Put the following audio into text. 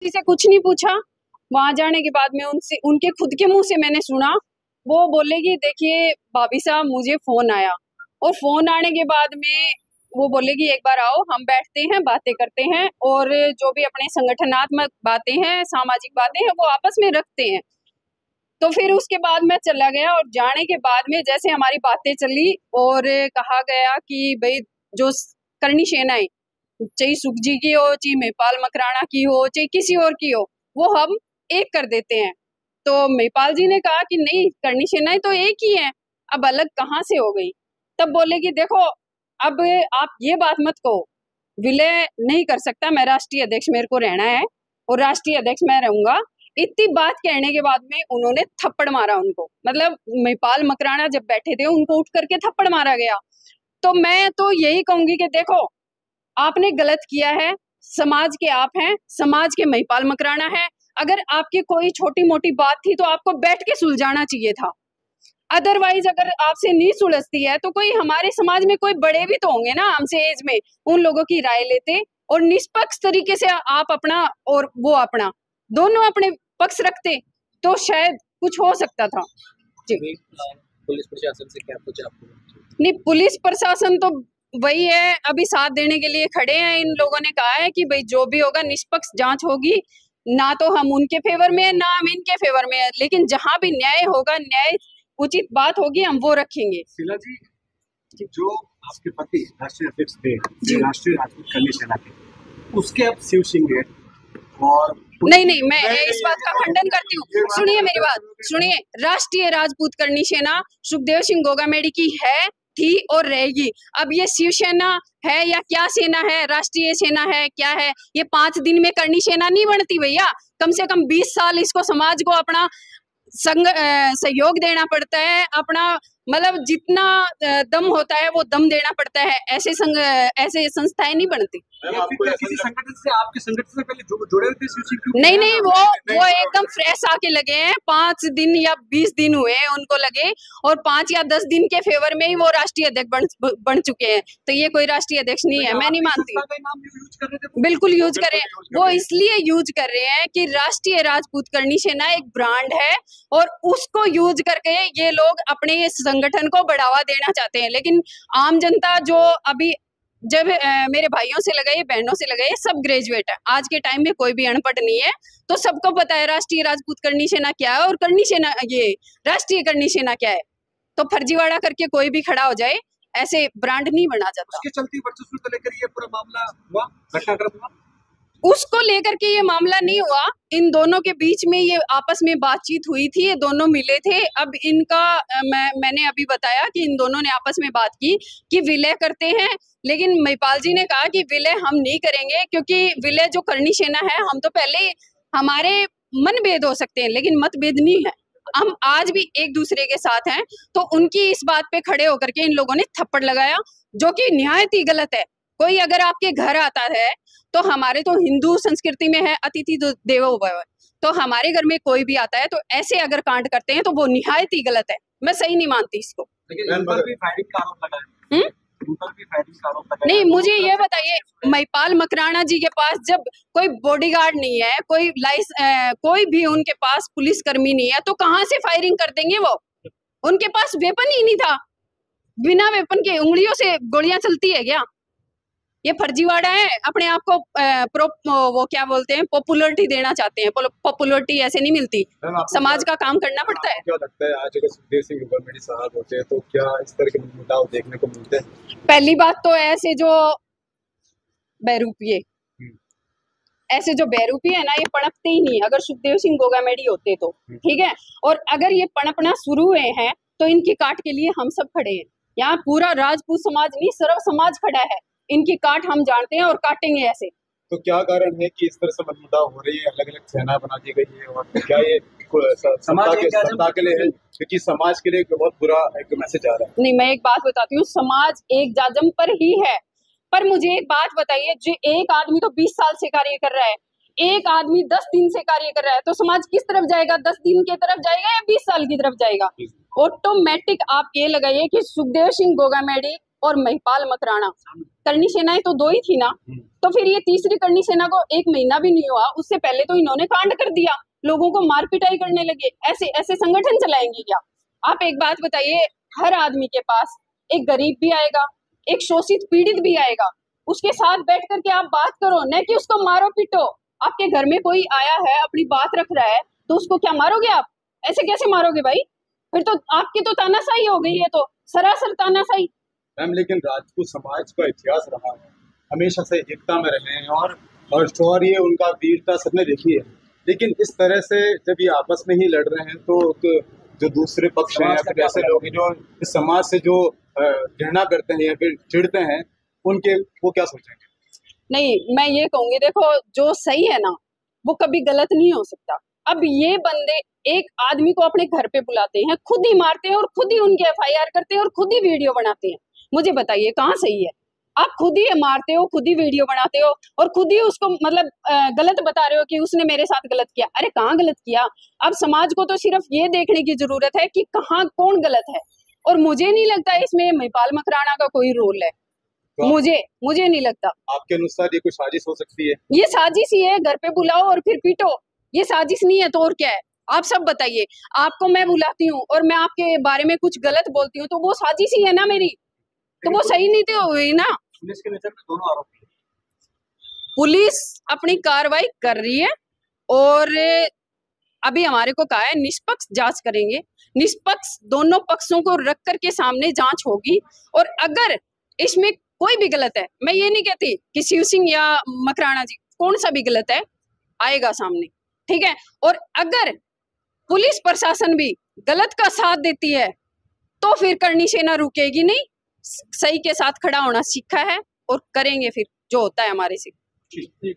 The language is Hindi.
किसी से कुछ नहीं पूछा। वहां जाने के बाद में उनसे उनके खुद के मुंह से मैंने सुना, वो बोलेगी देखिए भाभी साहब मुझे फोन आया, और फोन आने के बाद में वो बोलेगी एक बार आओ हम बैठते हैं बातें करते हैं, और जो भी अपने संगठनात्मक बातें हैं सामाजिक बातें हैं वो आपस में रखते हैं। तो फिर उसके बाद मैं चला गया, और जाने के बाद में जैसे हमारी बातें चली और कहा गया कि भाई जो करनी सेनाएं, चाहे सुख जी की हो, चाहे महिपाल मकराना की हो, चाहे किसी और की हो, वो हम एक कर देते हैं। तो महिपाल जी ने कहा कि नहीं, करनी सेनाएं तो एक ही है, अब अलग कहाँ से हो गई। तब बोले कि देखो अब आप ये बात मत कहो, विलय नहीं कर सकता, मैं राष्ट्रीय अध्यक्ष मेरे को रहना है और राष्ट्रीय अध्यक्ष मैं रहूंगा। इतनी बात कहने के बाद में उन्होंने थप्पड़ मारा उनको, मतलब महिपाल मकराना जब बैठे थे उनको उठ करके थप्पड़ मारा गया। तो मैं तो यही कहूंगी कि देखो आपने गलत किया है, समाज के आप हैं, समाज के महिपाल मकराना है, अगर आपकी कोई छोटी मोटी बात थी तो आपको बैठ के सुलझाना चाहिए था। अदरवाइज अगर आपसे नहीं सुलझती है तो कोई हमारे समाज में कोई बड़े भी तो होंगे ना हमसे एज में, उन लोगों की राय लेते और निष्पक्ष तरीके से आप अपना और वो अपना दोनों अपने पक्ष रखते तो शायद कुछ हो सकता था। जी पुलिस प्रशासन से क्या पूछा आपको? नहीं, पुलिस प्रशासन तो वही है, अभी साथ देने के लिए खड़े हैं। इन लोगों ने कहा है कि भाई जो भी होगा निष्पक्ष जांच होगी, ना तो हम उनके फेवर में है ना हम इनके फेवर में है, लेकिन जहां भी न्याय होगा, न्याय उचित बात होगी, हम वो रखेंगे। शीला जी, जो आपके पति राष्ट्रीय अध्यक्ष थे राष्ट्रीय राजपूत करनी सेना के, उसके अब शिव सिंह है और नहीं, मैं इस बात का खंडन करती हूँ। सुनिए मेरी बात, सुनिए। राष्ट्रीय राजपूत करनी सेना सुखदेव सिंह गोगामेडी की है, थी और रहेगी। अब ये शिवसेना है या क्या सेना है, राष्ट्रीय सेना है, क्या है, ये 5 दिन में करनी सेना नहीं बनती भैया। कम से कम 20 साल इसको समाज को अपना सहयोग देना पड़ता है, अपना मतलब जितना दम होता है वो दम देना पड़ता है। ऐसे संस्थाएं नहीं बनती। किसी संगठन से, आपके संगठन से पहले जुड़े थे शिव सिंह? नहीं, वो एकदम फ्रेश आके लगे हैं। 5 दिन या 20 दिन हुए उनको लगे, और 5 या 10 दिन के फेवर में ही वो राष्ट्रीय अध्यक्ष बन चुके हैं। तो ये कोई राष्ट्रीय अध्यक्ष नहीं है, मैं नहीं मानती। बिल्कुल यूज कर रहे हैं, वो इसलिए यूज कर रहे हैं कि राष्ट्रीय राजपूत करनी सेना एक ब्रांड है, और उसको यूज करके ये लोग अपने संगठन को बढ़ावा देना चाहते हैं। लेकिन आम जनता जो अभी जब मेरे भाइयों से लगाए, बहनों से लगाए, सब ग्रेजुएट है। आज के टाइम में कोई भी अनपढ़ नहीं है, तो सबको पता है राष्ट्रीय राजपूत करनी सेना क्या है और करनी सेना, ये राष्ट्रीय करनी सेना क्या है। तो फर्जीवाड़ा करके कोई भी खड़ा हो जाए, ऐसे ब्रांड नहीं बना जाता। उसके चलते वर्चस्व को लेकर ये पूरा मामला हुआ, घटनाक्रम हुआ। उसको लेकर के ये मामला नहीं हुआ, इन दोनों के बीच में ये आपस में बातचीत हुई थी, ये दोनों मिले थे। अब इनका मैंने अभी बताया कि इन दोनों ने आपस में बात की कि विलय करते हैं, लेकिन महिपाल जी ने कहा कि विलय हम नहीं करेंगे, क्योंकि विलय जो करनी सेना है, हम तो पहले हमारे मनभेद हो सकते हैं लेकिन मतभेद नहीं है, हम आज भी एक दूसरे के साथ हैं। तो उनकी इस बात पे खड़े होकर के इन लोगों ने थप्पड़ लगाया, जो कि निहायत ही गलत है। कोई अगर आपके घर आता है, तो हमारे तो हिंदू संस्कृति में है अतिथि देवो भव, तो हमारे घर में कोई भी आता है तो ऐसे अगर कांड करते हैं तो वो निहायत ही गलत है, मैं सही नहीं मानती इसको। नहीं, मुझे ये बताइए, महिपाल मकराना जी के पास जब कोई बॉडीगार्ड नहीं है, कोई भी उनके पास पुलिसकर्मी नहीं है, तो कहाँ से फायरिंग कर देंगे वो? उनके पास वेपन ही नहीं था, बिना वेपन के उंगलियों से गोलियां चलती है क्या? ये फर्जीवाड़ा है, अपने आप को वो क्या बोलते हैं, पॉपुलरिटी देना चाहते हैं। पॉपुलरिटी ऐसे नहीं मिलती, समाज का काम करना पड़ता है। क्या लगता है आज अगर सुखदेव सिंह गोगामेडी साहब होते हैं तो क्या इस तरह के मुद्दाओं देखने को मिलते हैं? पहली बात तो ऐसे जो बहरूपिये है ना, ये पनपते ही नहीं। अगर सुखदेव सिंह गोगामेडी होते तो ठीक है, और अगर ये पनपना शुरू हुए हैं तो इनकी काट के लिए हम सब खड़े हैं। यहाँ पूरा राजपूत समाज नहीं, सर्व समाज खड़ा है। इनकी काट हम जानते हैं और काटेंगे ऐसे। तो क्या कारण है कि इस तरह से मतमुद्दा हो रही है, अलग अलग सेना बना दी गई है, और क्या ये सत्ता के लिए है? क्योंकि समाज के लिए बहुत बुरा एक मैसेज आ रहा है। नहीं, मैं एक बात बताती हूँ, समाज एक जाजम पर ही है। पर मुझे एक बात बताइए, जो एक आदमी तो 20 साल से कार्य कर रहा है, एक आदमी 10 दिन से कार्य कर रहा है, तो समाज किस तरफ जाएगा? 10 दिन की तरफ जाएगा या 20 साल की तरफ जाएगा? ऑटोमेटिक आप ये लगाइए कि सुखदेव सिंह गोगामेडी और महिपाल मकराना, करनी सेनाएं तो 2 ही थी ना, तो फिर ये तीसरी करनी सेना को 1 महीना भी नहीं हुआ, उससे पहले तो इन्होंने कांड कर दिया, लोगों को मार पिटाई करने लगे। ऐसे ऐसे संगठन चलाएंगे क्या? आप एक बात बताइए, हर आदमी के पास एक गरीब भी आएगा, एक शोषित पीड़ित भी आएगा, उसके साथ बैठ करके आप बात करो, न कि उसको मारो पीटो। आपके घर में कोई आया है, अपनी बात रख रहा है, तो उसको क्या मारोगे आप? ऐसे कैसे मारोगे भाई? फिर तो आपकी तो तानाशाही हो गई है, तो सरासर तानाशाही। मैम, लेकिन राजपूत समाज का इतिहास रहा है, हमेशा से एकता में रहे हैं और शौर्य, उनका वीरता सबने देखी है। लेकिन इस तरह से जब ये आपस में ही लड़ रहे हैं तो जो दूसरे पक्ष हैं या फिर ऐसे लोग जो इस समाज से जो घृणा करते हैं या फिर चिढ़ते हैं, उनके वो क्या सोचेंगे? नहीं, मैं ये कहूंगी, देखो जो सही है ना वो कभी गलत नहीं हो सकता। अब ये बंदे एक आदमी को अपने घर पे बुलाते हैं, खुद ही मारते हैं और खुद ही उनके FIR करते हैं और खुद ही वीडियो बनाते हैं। मुझे बताइए कहाँ सही है? आप खुद ही मारते हो, खुद ही वीडियो बनाते हो और खुद ही उसको मतलब गलत बता रहे हो कि उसने मेरे साथ गलत किया। अरे कहाँ गलत किया? अब समाज को तो सिर्फ ये देखने की जरूरत है कि कहाँ कौन गलत है, और मुझे नहीं लगता इसमें महिपाल मकराना का कोई रोल है। तो मुझे नहीं लगता। आपके अनुसार ये कोई साजिश हो सकती है? ये साजिश ही है, घर पे बुलाओ और फिर पीटो, ये साजिश नहीं है तो और क्या है? आप सब बताइए, आपको मैं बुलाती हूँ और मैं आपके बारे में कुछ गलत बोलती हूँ तो वो साजिश ही है ना मेरी, तो वो सही नहीं तो हुई ना। पुलिस के नजर में दोनों आरोपी, पुलिस अपनी कार्रवाई कर रही है और अभी हमारे को कहा है निष्पक्ष जांच करेंगे, निष्पक्ष दोनों पक्षों को रख करके सामने जांच होगी, और अगर इसमें कोई भी गलत है, मैं ये नहीं कहती कि शिव सिंह या मकराना जी कौन सा भी गलत है, आएगा सामने, ठीक है। और अगर पुलिस प्रशासन भी गलत का साथ देती है तो फिर करनी सेना रुकेगी नहीं, सही के साथ खड़ा होना सीखा है और करेंगे फिर जो होता है हमारे से। ठीक है।